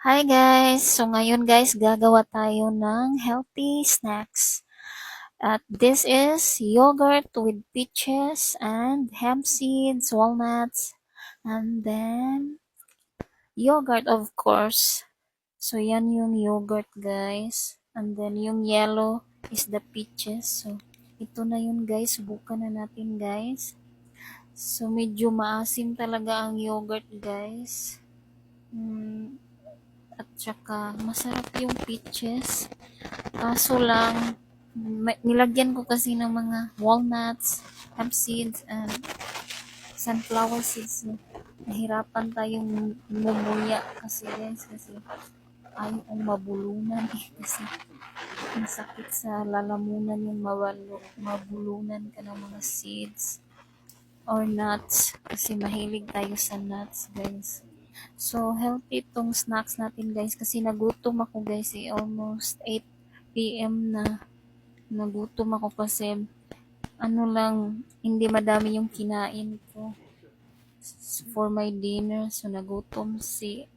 Hi guys! So ngayon guys, gagawa tayo ng healthy snacks. At this is yogurt with peaches and hemp seeds, walnuts, and then yogurt of course. So yan yung yogurt guys. And then yung yellow is the peaches. So ito na yun guys, subukan na natin guys. So medyo maasim talaga ang yogurt guys. At saka masarap yung peaches. Kaso lang, nilagyan ko kasi ng mga walnuts, hemp seeds, and sunflower seeds. Nahirapan tayong mumuya kasi guys, kasi ayaw kong mabulunan kasi ang sakit sa lalamunan yung mabulunan ka ng mga seeds or nuts kasi mahilig tayo sa nuts guys. So, healthy itong snacks natin guys kasi nagutom ako guys almost 8 p.m. na. Nagutom ako kasi ano lang, hindi madami yung kinain ko for my dinner. So, nagutom si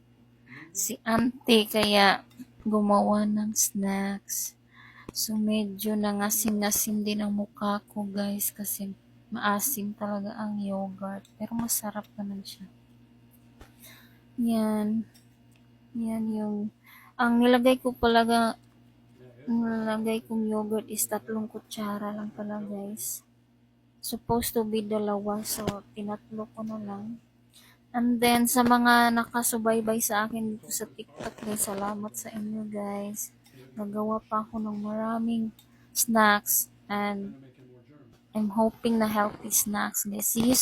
auntie kaya gumawa ng snacks. So, medyo nangasim-ngasim din ang mukha ko guys kasi maasim talaga ang yogurt. Pero masarap naman siya. Yan. Yan yung ang nilagay kong yogurt is 3 kutsara lang pala guys. Supposed to be 2, so tinatlo ko na lang. And then sa mga nakasubaybay sa akin dito sa TikTok guys, salamat sa inyo guys. Nagawa pa ako ng maraming snacks and I'm hoping na healthy snacks guys. See you